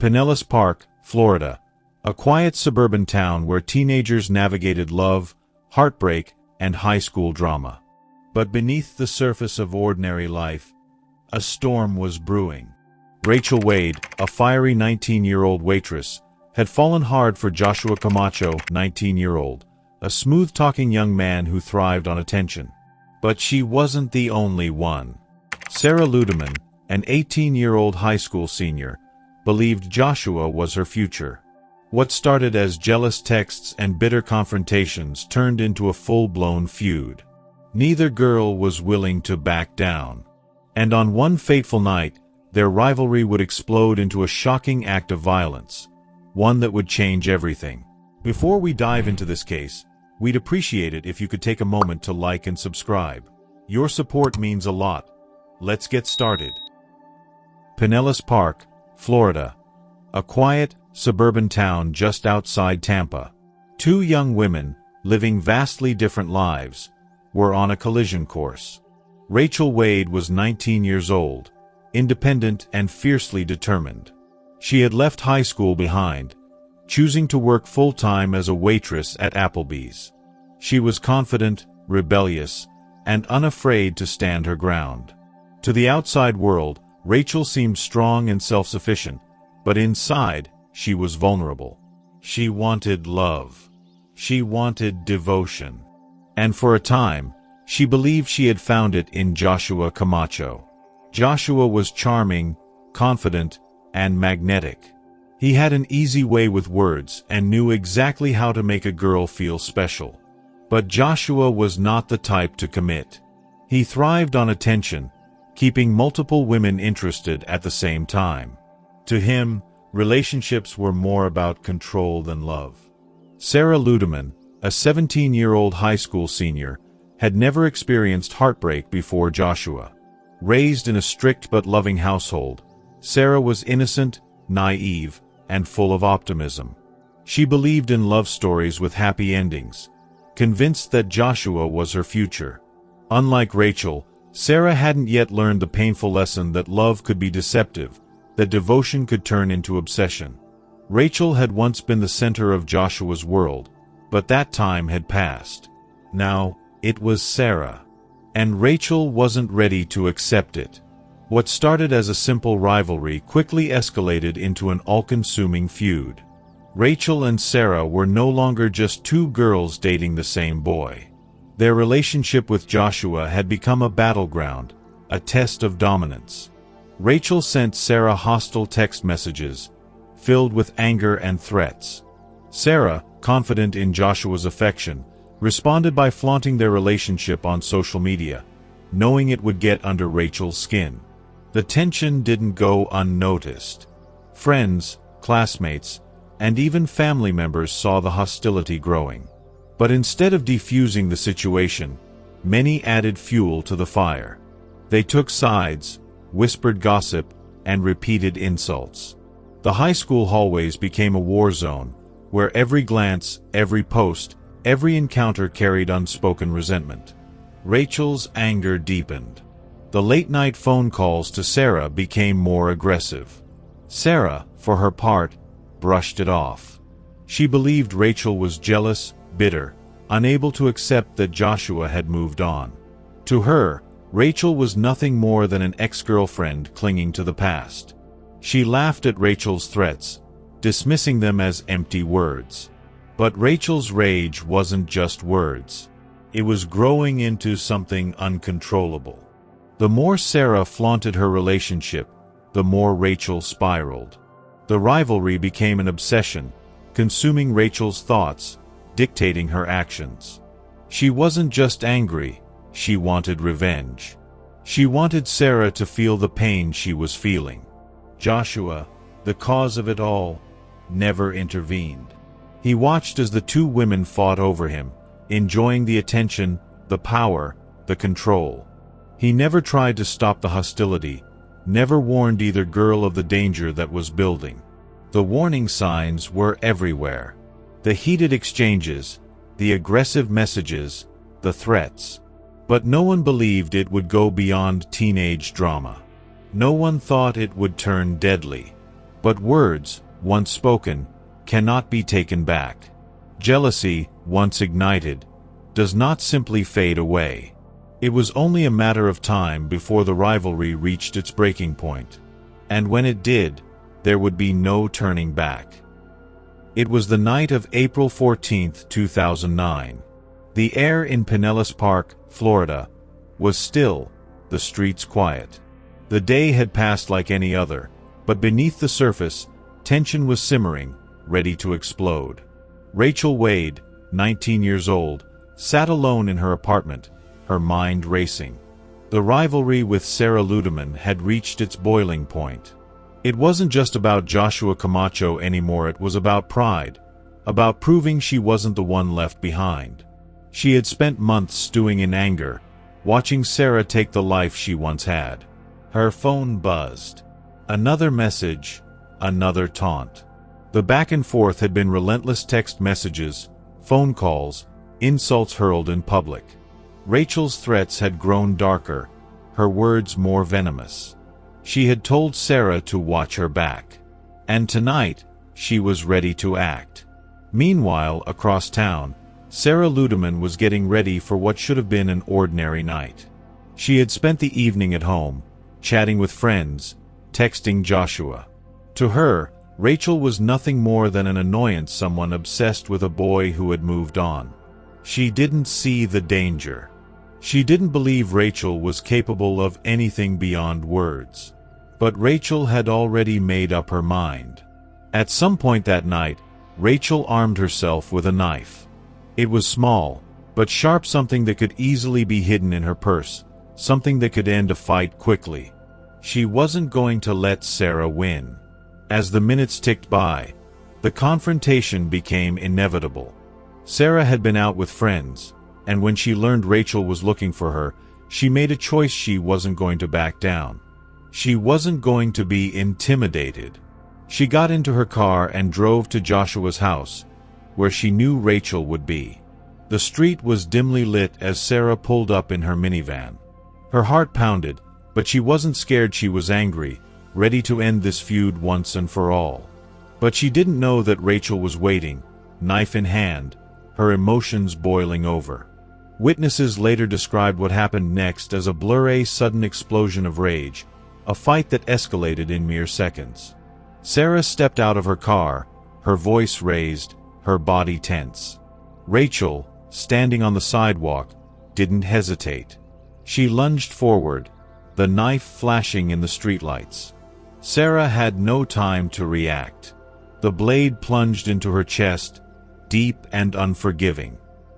Pinellas Park, Florida, a quiet suburban town where teenagers navigated love, heartbreak, and high school drama. But beneath the surface of ordinary life, a storm was brewing. Rachel Wade, a fiery 19-year-old waitress, had fallen hard for Joshua Camacho, 19-year-old, a smooth-talking young man who thrived on attention. But she wasn't the only one. Sarah Ludemann, an 18-year-old high school senior, believed Joshua was her future. What started as jealous texts and bitter confrontations turned into a full-blown feud. Neither girl was willing to back down. And on one fateful night, their rivalry would explode into a shocking act of violence, one that would change everything. Before we dive into this case, we'd appreciate it if you could take a moment to like and subscribe. Your support means a lot. Let's get started. Pinellas Park, Florida, a quiet, suburban town just outside Tampa. Two young women, living vastly different lives, were on a collision course. Rachel Wade was 19 years old, independent and fiercely determined. She had left high school behind, choosing to work full-time as a waitress at Applebee's. She was confident, rebellious, and unafraid to stand her ground. To the outside world, Rachel seemed strong and self-sufficient, but inside, she was vulnerable. She wanted love. She wanted devotion. And for a time, she believed she had found it in Joshua Camacho. Joshua was charming, confident, and magnetic. He had an easy way with words and knew exactly how to make a girl feel special. But Joshua was not the type to commit. He thrived on attention, keeping multiple women interested at the same time. To him, relationships were more about control than love. Sarah Ludemann, a 17-year-old high school senior, had never experienced heartbreak before Joshua. Raised in a strict but loving household, Sarah was innocent, naive, and full of optimism. She believed in love stories with happy endings, convinced that Joshua was her future. Unlike Rachel, Sarah hadn't yet learned the painful lesson that love could be deceptive, that devotion could turn into obsession. Rachel had once been the center of Joshua's world, but that time had passed. Now, it was Sarah. And Rachel wasn't ready to accept it. What started as a simple rivalry quickly escalated into an all-consuming feud. Rachel and Sarah were no longer just two girls dating the same boy. Their relationship with Joshua had become a battleground, a test of dominance. Rachel sent Sarah hostile text messages, filled with anger and threats. Sarah, confident in Joshua's affection, responded by flaunting their relationship on social media, knowing it would get under Rachel's skin. The tension didn't go unnoticed. Friends, classmates, and even family members saw the hostility growing. But instead of defusing the situation, many added fuel to the fire. They took sides, whispered gossip, and repeated insults. The high school hallways became a war zone, where every glance, every post, every encounter carried unspoken resentment. Rachel's anger deepened. The late-night phone calls to Sarah became more aggressive. Sarah, for her part, brushed it off. She believed Rachel was jealous, bitter, unable to accept that Joshua had moved on. To her, Rachel was nothing more than an ex-girlfriend clinging to the past. She laughed at Rachel's threats, dismissing them as empty words. But Rachel's rage wasn't just words. It was growing into something uncontrollable. The more Sarah flaunted her relationship, the more Rachel spiraled. The rivalry became an obsession, consuming Rachel's thoughts, dictating her actions. She wasn't just angry, she wanted revenge. She wanted Sarah to feel the pain she was feeling. Joshua, the cause of it all, never intervened. He watched as the two women fought over him, enjoying the attention, the power, the control. He never tried to stop the hostility, never warned either girl of the danger that was building. The warning signs were everywhere. The heated exchanges, the aggressive messages, the threats. But no one believed it would go beyond teenage drama. No one thought it would turn deadly. But words, once spoken, cannot be taken back. Jealousy, once ignited, does not simply fade away. It was only a matter of time before the rivalry reached its breaking point. And when it did, there would be no turning back. It was the night of April 14, 2009. The air in Pinellas Park, Florida, was still, the streets quiet. The day had passed like any other, but beneath the surface, tension was simmering, ready to explode. Rachel Wade, 19 years old, sat alone in her apartment, her mind racing. The rivalry with Sarah Ludemann had reached its boiling point. It wasn't just about Joshua Camacho anymore, it was about pride, about proving she wasn't the one left behind. She had spent months stewing in anger, watching Sarah take the life she once had. Her phone buzzed. Another message, another taunt. The back and forth had been relentless text messages, phone calls, insults hurled in public. Rachel's threats had grown darker, her words more venomous. She had told Sarah to watch her back. And tonight, she was ready to act. Meanwhile, across town, Sarah Ludemann was getting ready for what should have been an ordinary night. She had spent the evening at home, chatting with friends, texting Joshua. To her, Rachel was nothing more than an annoyance, someone obsessed with a boy who had moved on. She didn't see the danger. She didn't believe Rachel was capable of anything beyond words. But Rachel had already made up her mind. At some point that night, Rachel armed herself with a knife. It was small, but sharp, something that could easily be hidden in her purse, something that could end a fight quickly. She wasn't going to let Sarah win. As the minutes ticked by, the confrontation became inevitable. Sarah had been out with friends, and when she learned Rachel was looking for her, she made a choice: she wasn't going to back down. She wasn't going to be intimidated. She got into her car and drove to Joshua's house, where she knew Rachel would be. The street was dimly lit as Sarah pulled up in her minivan. Her heart pounded, but she wasn't scared. She was angry, ready to end this feud once and for all. But she didn't know that Rachel was waiting, knife in hand, her emotions boiling over. Witnesses later described what happened next as a blurry, sudden explosion of rage, a fight that escalated in mere seconds. Sarah stepped out of her car, her voice raised, her body tense. Rachel, standing on the sidewalk, didn't hesitate. She lunged forward, the knife flashing in the streetlights. Sarah had no time to react. The blade plunged into her chest, deep and unforgiving.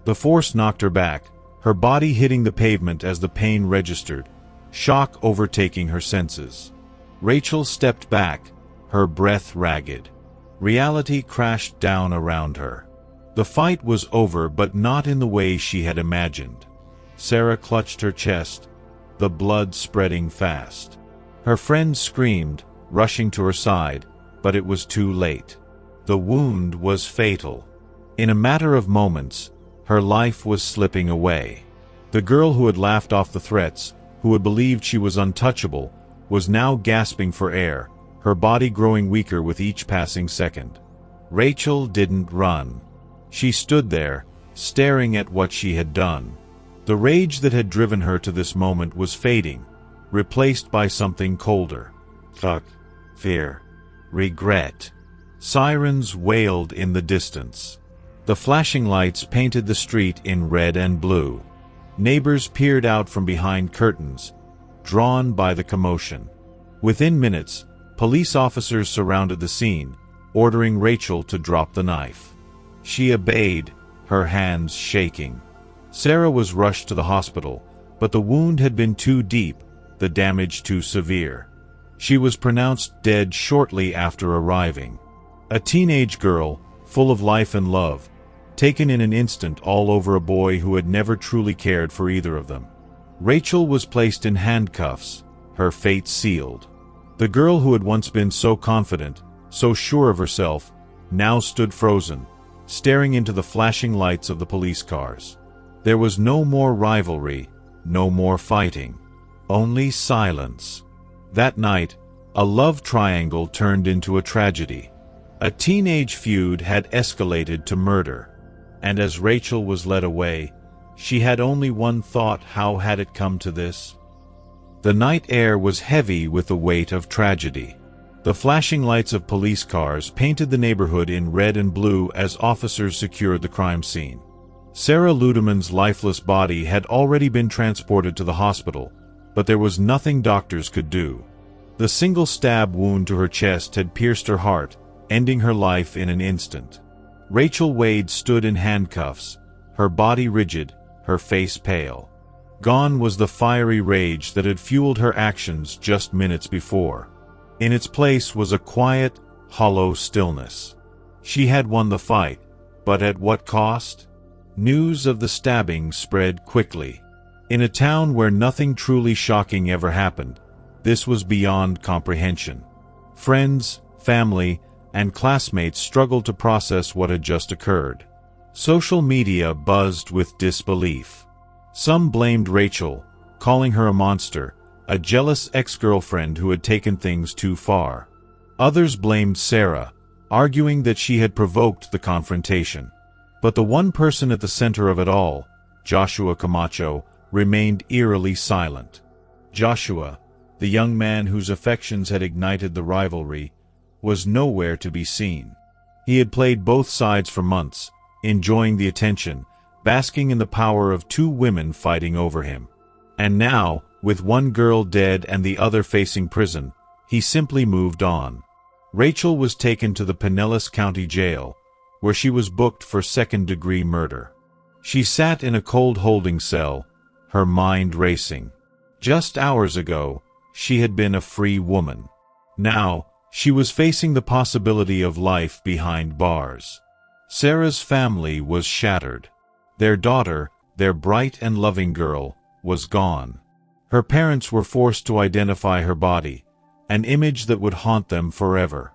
The force knocked her back, her body hitting the pavement as the pain registered, shock overtaking her senses. Rachel stepped back, her breath ragged. Reality crashed down around her. The fight was over, but not in the way she had imagined. Sarah clutched her chest, the blood spreading fast. Her friends screamed, rushing to her side, but it was too late. The wound was fatal. In a matter of moments, her life was slipping away. The girl who had laughed off the threats, who had believed she was untouchable, was now gasping for air, her body growing weaker with each passing second. Rachel didn't run. She stood there, staring at what she had done. The rage that had driven her to this moment was fading, replaced by something colder. Fuck. Fear. Regret. Sirens wailed in the distance. The flashing lights painted the street in red and blue. Neighbors peered out from behind curtains, drawn by the commotion. Within minutes, police officers surrounded the scene, ordering Rachel to drop the knife. She obeyed, her hands shaking. Sarah was rushed to the hospital, but the wound had been too deep, the damage too severe. She was pronounced dead shortly after arriving. A teenage girl, full of life and love, taken in an instant all over a boy who had never truly cared for either of them. Rachel was placed in handcuffs, her fate sealed. The girl who had once been so confident, so sure of herself, now stood frozen, staring into the flashing lights of the police cars. There was no more rivalry, no more fighting, only silence. That night, A love triangle turned into a tragedy. A teenage feud had escalated to murder. And as Rachel was led away, she had only one thought: how had it come to this? The night air was heavy with the weight of tragedy. The flashing lights of police cars painted the neighborhood in red and blue as officers secured the crime scene. Sarah Ludemann's lifeless body had already been transported to the hospital, but there was nothing doctors could do. The single stab wound to her chest had pierced her heart, ending her life in an instant. Rachel Wade stood in handcuffs, her body rigid, her face pale. Gone was the fiery rage that had fueled her actions just minutes before. In its place was a quiet, hollow stillness. She had won the fight, but at what cost? News of the stabbing spread quickly. In a town where nothing truly shocking ever happened, this was beyond comprehension. Friends, family, and classmates struggled to process what had just occurred. Social media buzzed with disbelief. Some blamed Rachel, calling her a monster, a jealous ex-girlfriend who had taken things too far. Others blamed Sarah, arguing that she had provoked the confrontation. But the one person at the center of it all, Joshua Camacho, remained eerily silent. Joshua, the young man whose affections had ignited the rivalry, was nowhere to be seen. He had played both sides for months, enjoying the attention, basking in the power of two women fighting over him. And now, with one girl dead and the other facing prison, he simply moved on. Rachel was taken to the Pinellas County Jail, where she was booked for second-degree murder. She sat in a cold holding cell, her mind racing. Just hours ago, she had been a free woman. Now, she was facing the possibility of life behind bars. Sarah's family was shattered. Their daughter, their bright and loving girl, was gone. Her parents were forced to identify her body, an image that would haunt them forever.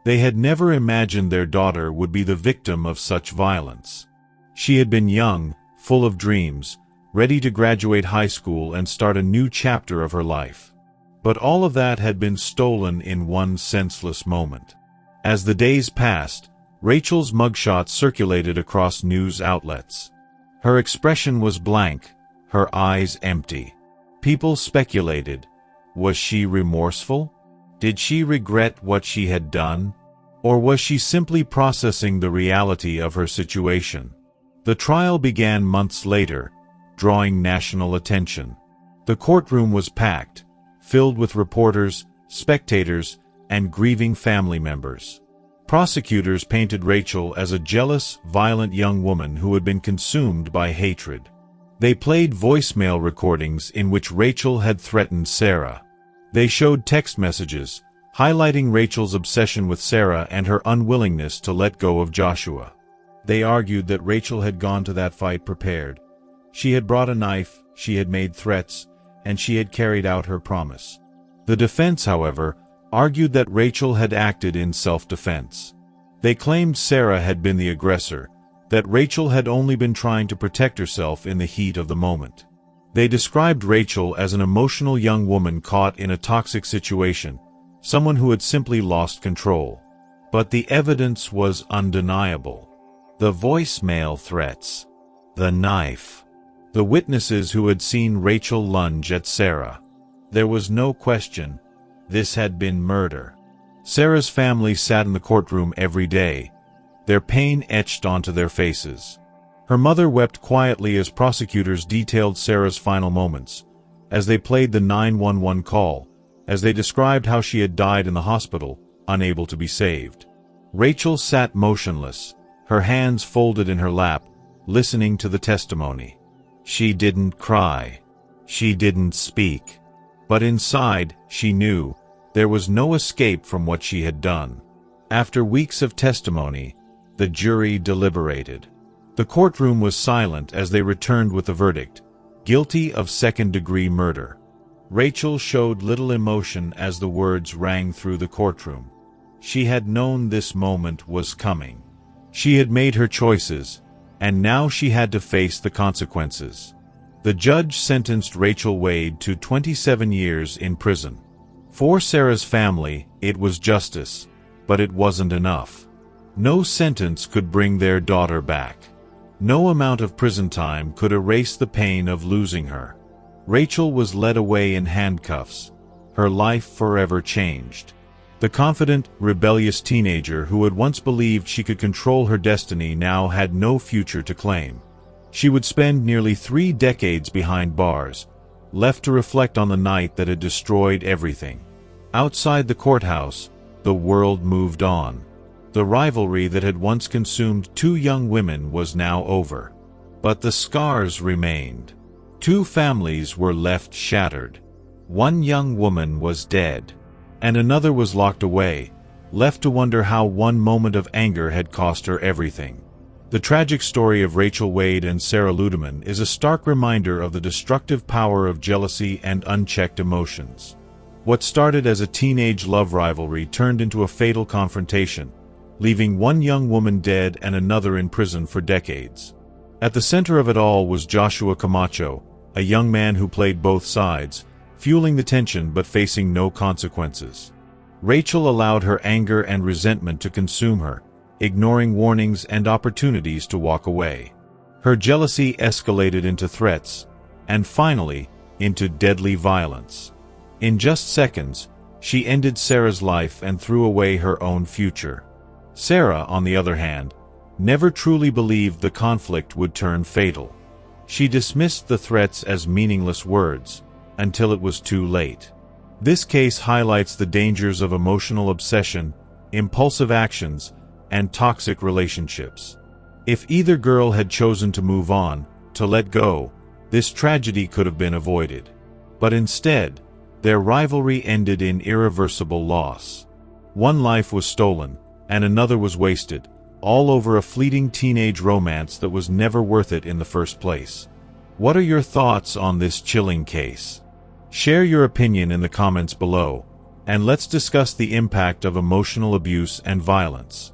They had never imagined their daughter would be the victim of such violence. She had been young, full of dreams, ready to graduate high school and start a new chapter of her life. But all of that had been stolen in one senseless moment. As the days passed, Rachel's mugshot circulated across news outlets. Her expression was blank, her eyes empty. People speculated, was she remorseful? Did she regret what she had done? Or was she simply processing the reality of her situation? The trial began months later, drawing national attention. The courtroom was packed, filled with reporters, spectators, and grieving family members. Prosecutors painted Rachel as a jealous, violent young woman who had been consumed by hatred. They played voicemail recordings in which Rachel had threatened Sarah. They showed text messages, highlighting Rachel's obsession with Sarah and her unwillingness to let go of Joshua. They argued that Rachel had gone to that fight prepared. She had brought a knife, she had made threats, and she had carried out her promise. The defense, however, argued that Rachel had acted in self-defense. They claimed Sarah had been the aggressor, that Rachel had only been trying to protect herself in the heat of the moment. They described Rachel as an emotional young woman caught in a toxic situation, someone who had simply lost control. But the evidence was undeniable. The voicemail threats, the knife, the witnesses who had seen Rachel lunge at Sarah. There was no question, this had been murder. Sarah's family sat in the courtroom every day, their pain etched onto their faces. Her mother wept quietly as prosecutors detailed Sarah's final moments, as they played the 911 call, as they described how she had died in the hospital, unable to be saved. Rachel sat motionless, her hands folded in her lap, listening to the testimony. She didn't cry. She didn't speak. But inside, she knew, there was no escape from what she had done. After weeks of testimony, the jury deliberated. The courtroom was silent as they returned with the verdict, guilty of second-degree murder. Rachel showed little emotion as the words rang through the courtroom. She had known this moment was coming. She had made her choices, and now she had to face the consequences. The judge sentenced Rachel Wade to 27 years in prison. For Sarah's family, it was justice, but it wasn't enough. No sentence could bring their daughter back. No amount of prison time could erase the pain of losing her. Rachel was led away in handcuffs. Her life forever changed. The confident, rebellious teenager who had once believed she could control her destiny now had no future to claim. She would spend nearly 3 decades behind bars, left to reflect on the night that had destroyed everything. Outside the courthouse, the world moved on. The rivalry that had once consumed 2 young women was now over. But the scars remained. 2 families were left shattered. One young woman was dead, and another was locked away, left to wonder how one moment of anger had cost her everything. The tragic story of Rachel Wade and Sarah Ludemann is a stark reminder of the destructive power of jealousy and unchecked emotions. What started as a teenage love rivalry turned into a fatal confrontation, leaving one young woman dead and another in prison for decades. At the center of it all was Joshua Camacho, a young man who played both sides, fueling the tension but facing no consequences. Rachel allowed her anger and resentment to consume her, ignoring warnings and opportunities to walk away. Her jealousy escalated into threats, and finally, into deadly violence. In just seconds, she ended Sarah's life and threw away her own future. Sarah, on the other hand, never truly believed the conflict would turn fatal. She dismissed the threats as meaningless words, until it was too late. This case highlights the dangers of emotional obsession, impulsive actions, and toxic relationships. If either girl had chosen to move on, to let go, this tragedy could have been avoided. But instead, their rivalry ended in irreversible loss. One life was stolen, and another was wasted, all over a fleeting teenage romance that was never worth it in the first place. What are your thoughts on this chilling case? Share your opinion in the comments below, and let's discuss the impact of emotional abuse and violence.